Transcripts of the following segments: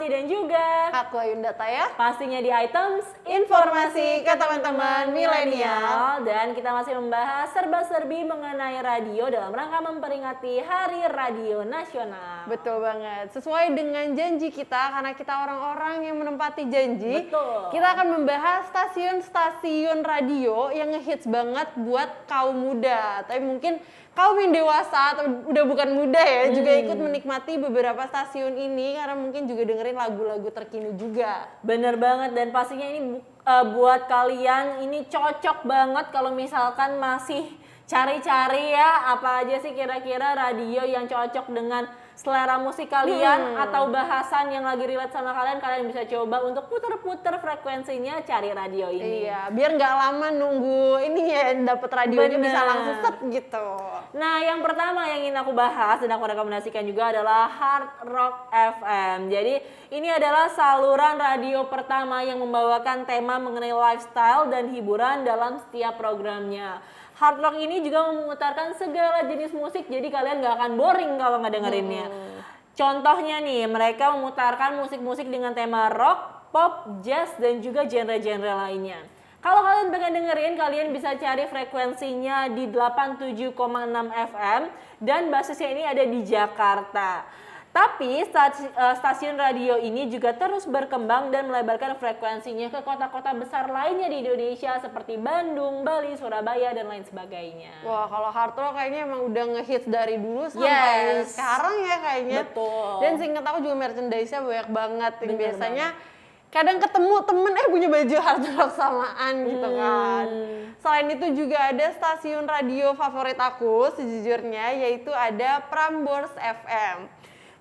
Fatih dan juga Aku Ayunda Taya. pastinya di items Informasi ke teman-teman milenial. dan kita masih membahas serba-serbi mengenai radio dalam rangka memperingati Hari Radio Nasional. Betul banget. Sesuai dengan janji kita, karena kita orang-orang yang menempati janji, Betul. kita akan membahas stasiun-stasiun radio yang ngehits banget buat kaum muda. Tapi mungkin kaum yang dewasa atau udah bukan muda ya juga ikut menikmati beberapa stasiun ini karena mungkin juga dengerin lagu-lagu terkini juga. Bener banget, dan pastinya ini buat kalian ini cocok banget kalau misalkan masih cari-cari ya apa aja sih kira-kira radio yang cocok dengan selera musik kalian atau bahasan yang lagi relate sama kalian bisa coba untuk puter-puter frekuensinya, cari radio ini. Iya, biar nggak lama nunggu ini ya dapet radionya bisa Bener. langsung set gitu. Nah, yang pertama yang ingin aku bahas dan aku rekomendasikan juga adalah Hard Rock FM. Jadi, ini adalah saluran radio pertama yang membawakan tema mengenai lifestyle dan hiburan dalam setiap programnya. Hard Rock ini juga memutarkan segala jenis musik, jadi kalian gak akan boring kalau nggak dengerinnya. Contohnya nih, mereka memutarkan musik-musik dengan tema rock, pop, jazz, dan juga genre-genre lainnya. Kalau kalian pengen dengerin, kalian bisa cari frekuensinya di 87,6 FM dan basisnya ini ada di Jakarta. Tapi stasiun radio ini juga terus berkembang dan melebarkan frekuensinya ke kota-kota besar lainnya di Indonesia seperti Bandung, Bali, Surabaya, dan lain sebagainya. Wah, kalau hard rock kayaknya emang udah ngehits dari dulu sampai Yes. sekarang ya kayaknya. Betul. Dan seingat aku juga merchandise-nya banyak banget. Yang Bener biasanya kadang ketemu temen punya baju hard rock samaan gitu kan. Selain itu juga ada stasiun radio favorit aku sejujurnya, yaitu ada Prambors FM.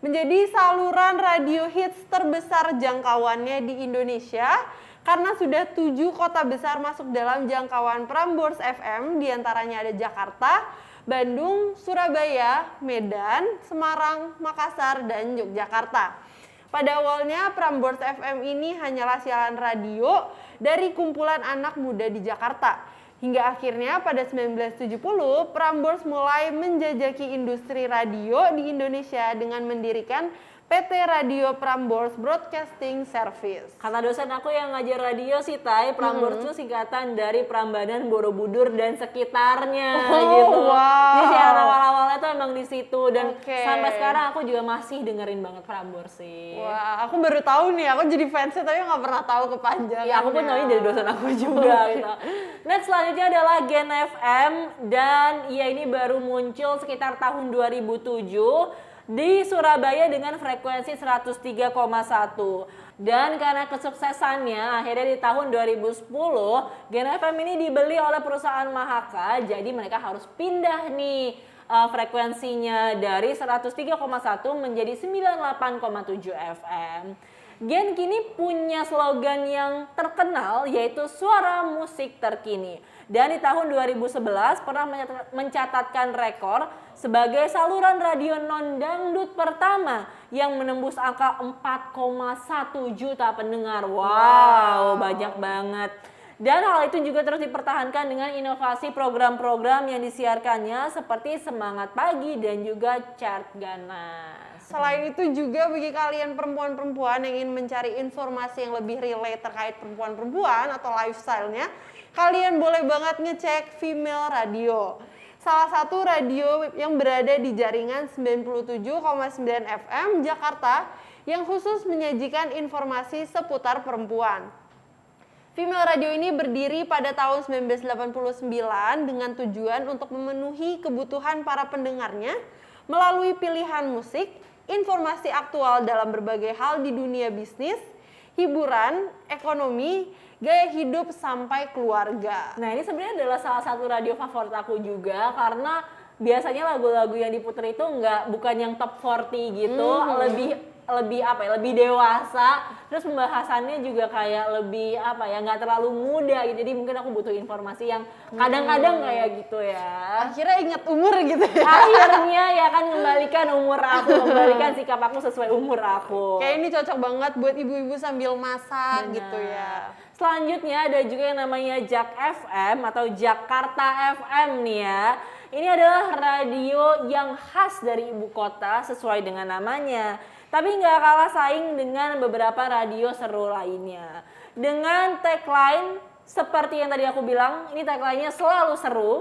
Menjadi saluran radio hits terbesar jangkauannya di Indonesia karena sudah 7 kota besar masuk dalam jangkauan Prambors FM, diantaranya ada Jakarta, Bandung, Surabaya, Medan, Semarang, Makassar, dan Yogyakarta. Pada awalnya Prambors FM ini hanyalah siaran radio dari kumpulan anak muda di Jakarta. Hingga akhirnya pada 1970 Prambors mulai menjajaki industri radio di Indonesia dengan mendirikan PT Radio Prambors Broadcasting Service. Kata dosen aku yang ngajar radio sih, Tai, Prambors itu singkatan dari Prambanan Borobudur dan sekitarnya gitu. Wow. Jadi siaran awal-awalnya tuh emang di situ dan Oke. sampai sekarang aku juga masih dengerin banget Prambors sih. Wah, aku baru tahu nih, aku jadi fansnya tapi nggak pernah tahu kepanjangannya. Ya aku pun tahunya dari dosen aku juga gitu. Next selanjutnya adalah Gen FM, dan ya ini baru muncul sekitar tahun 2007 di Surabaya dengan frekuensi 103,1. Dan karena kesuksesannya akhirnya di tahun 2010 Gen FM ini dibeli oleh perusahaan Mahaka, jadi mereka harus pindah nih frekuensinya dari 103,1 menjadi 98,7 FM. Gen kini punya slogan yang terkenal yaitu suara musik terkini. Dan di tahun 2011 pernah mencatatkan rekor sebagai saluran radio non-dangdut pertama yang menembus angka 4,1 juta pendengar. Wow, banyak banget. Dan hal itu juga terus dipertahankan dengan inovasi program-program yang disiarkannya seperti Semangat Pagi dan juga Chart Ganas. Selain itu juga bagi kalian perempuan-perempuan yang ingin mencari informasi yang lebih relate terkait perempuan-perempuan atau lifestyle-nya, kalian boleh banget ngecek Female Radio. Salah satu radio yang berada di jaringan 97,9 FM Jakarta yang khusus menyajikan informasi seputar perempuan. Female Radio ini berdiri pada tahun 1989 dengan tujuan untuk memenuhi kebutuhan para pendengarnya melalui pilihan musik, informasi aktual dalam berbagai hal di dunia bisnis, hiburan, ekonomi, gaya hidup sampai keluarga. Nah, ini sebenarnya adalah salah satu radio favorit aku juga karena biasanya lagu-lagu yang diputer itu bukan yang top 40 gitu, lebih dewasa, terus pembahasannya juga kayak lebih nggak terlalu muda gitu. Jadi mungkin aku butuh informasi yang kadang-kadang kayak gitu ya. Akhirnya ingat umur gitu ya. Akhirnya ya kan kembalikan umur aku, kembalikan sikap aku sesuai umur aku. Kayak ini cocok banget buat ibu-ibu sambil masak. Benar. Gitu ya. Selanjutnya ada juga yang namanya Jak FM atau Jakarta FM nih ya. Ini adalah radio yang khas dari ibu kota sesuai dengan namanya. tapi nggak kalah saing dengan beberapa radio seru lainnya. Dengan tagline seperti yang tadi aku bilang, ini tagline-nya selalu seru.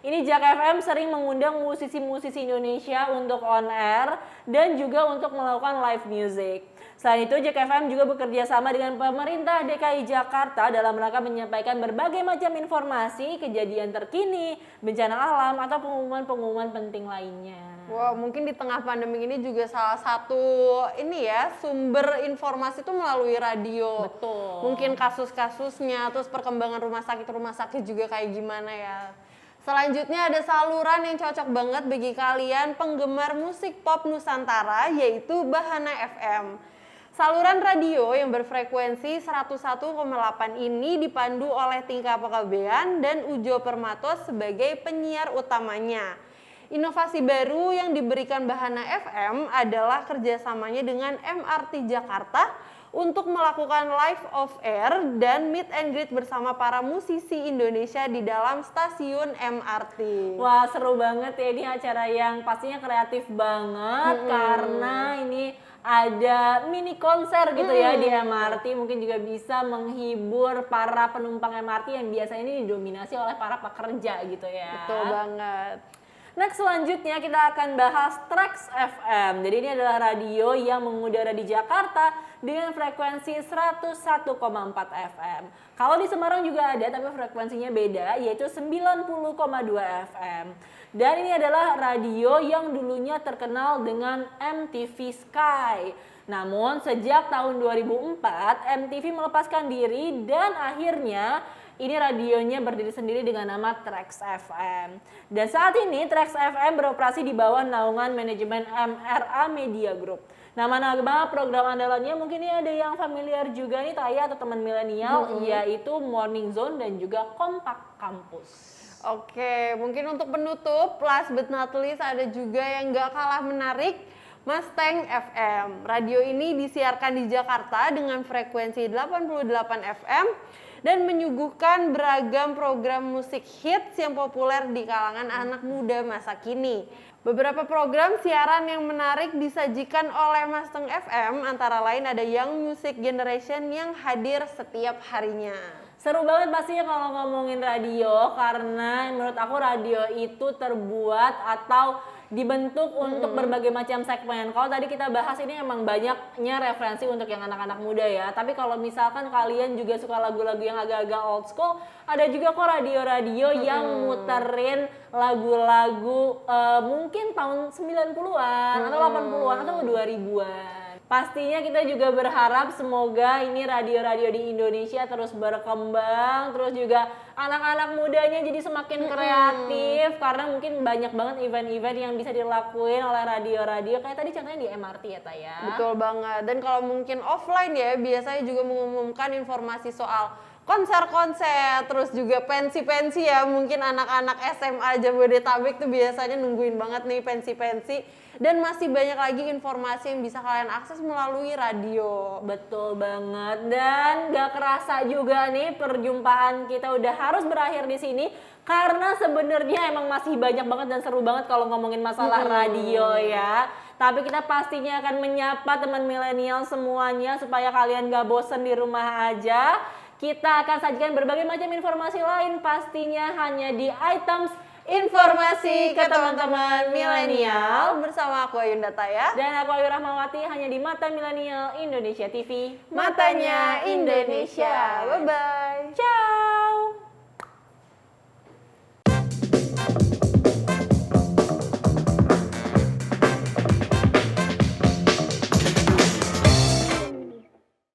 Ini Jak FM sering mengundang musisi-musisi Indonesia untuk on air dan juga untuk melakukan live music. Selain itu, Jak FM juga bekerja sama dengan pemerintah DKI Jakarta dalam rangka menyampaikan berbagai macam informasi, kejadian terkini, bencana alam, atau pengumuman-pengumuman penting lainnya. Wow, mungkin di tengah pandemi ini juga salah satu ini ya, sumber informasi itu melalui radio. Betul. Mungkin kasus-kasusnya, terus perkembangan rumah sakit juga kayak gimana ya. Selanjutnya ada saluran yang cocok banget bagi kalian penggemar musik pop Nusantara, yaitu Bahana FM. Saluran radio yang berfrekuensi 101,8 ini dipandu oleh Tingkah Pekabean dan Ujo Permato sebagai penyiar utamanya. Inovasi baru yang diberikan Bahana FM adalah kerjasamanya dengan MRT Jakarta untuk melakukan live off air dan meet and greet bersama para musisi Indonesia di dalam stasiun MRT. Wah, seru banget ya, ini acara yang pastinya kreatif banget karena ini ada mini konser gitu ya di MRT, mungkin juga bisa menghibur para penumpang MRT yang biasanya ini didominasi oleh para pekerja gitu ya. Betul banget. Next, selanjutnya kita akan bahas Trax FM. Jadi ini adalah radio yang mengudara di Jakarta dengan frekuensi 101,4 FM. Kalau di Semarang juga ada tapi frekuensinya beda, yaitu 90,2 FM. Dan ini adalah radio yang dulunya terkenal dengan MTV Sky. Namun sejak tahun 2004 MTV melepaskan diri dan akhirnya ini radionya berdiri sendiri dengan nama Trax FM. Dan saat ini Trax FM beroperasi di bawah naungan manajemen MRA Media Group. Nama-nama program andalannya mungkin ini ada yang familiar juga nih Taya atau teman milenial, yaitu Morning Zone dan juga Kompak Kampus. Oke, mungkin untuk penutup, last but not least ada juga yang gak kalah menarik, Mustang FM. Radio ini disiarkan di Jakarta dengan frekuensi 88 FM dan menyuguhkan beragam program musik hits yang populer di kalangan anak muda masa kini. Beberapa program siaran yang menarik disajikan oleh Mustang FM, antara lain ada Young Music Generation yang hadir setiap harinya. Seru banget pastinya kalau ngomongin radio, karena menurut aku radio itu terbuat atau dibentuk untuk berbagai macam segmen. Kalau tadi kita bahas ini emang banyaknya referensi untuk yang anak-anak muda ya. Tapi kalau misalkan kalian juga suka lagu-lagu yang agak-agak old school, ada juga kok radio-radio yang muterin lagu-lagu mungkin tahun 90-an atau 80-an atau 2000-an. Pastinya kita juga berharap semoga ini radio-radio di Indonesia terus berkembang, terus juga anak-anak mudanya jadi semakin kreatif, karena mungkin banyak banget event-event yang bisa dilakuin oleh radio-radio kayak tadi contohnya di MRT ya Taya. Betul banget. Dan kalau mungkin offline ya, biasanya juga mengumumkan informasi soal konser-konser, terus juga pensi-pensi ya. Mungkin anak-anak SMA Jabodetabek tuh biasanya nungguin banget nih pensi-pensi. Dan masih banyak lagi informasi yang bisa kalian akses melalui radio. Betul banget. Dan gak kerasa juga nih perjumpaan kita udah harus berakhir di sini, karena sebenarnya emang masih banyak banget dan seru banget kalau ngomongin masalah radio ya. Tapi kita pastinya akan menyapa teman milenial semuanya supaya kalian gak bosen di rumah aja. Kita akan sajikan berbagai macam informasi lain pastinya hanya di Items Informasi ke teman-teman milenial bersama aku Ayunda Taya dan aku Ayu Rahmawati hanya di Mata Milenial Indonesia TV. Matanya Indonesia. Bye bye.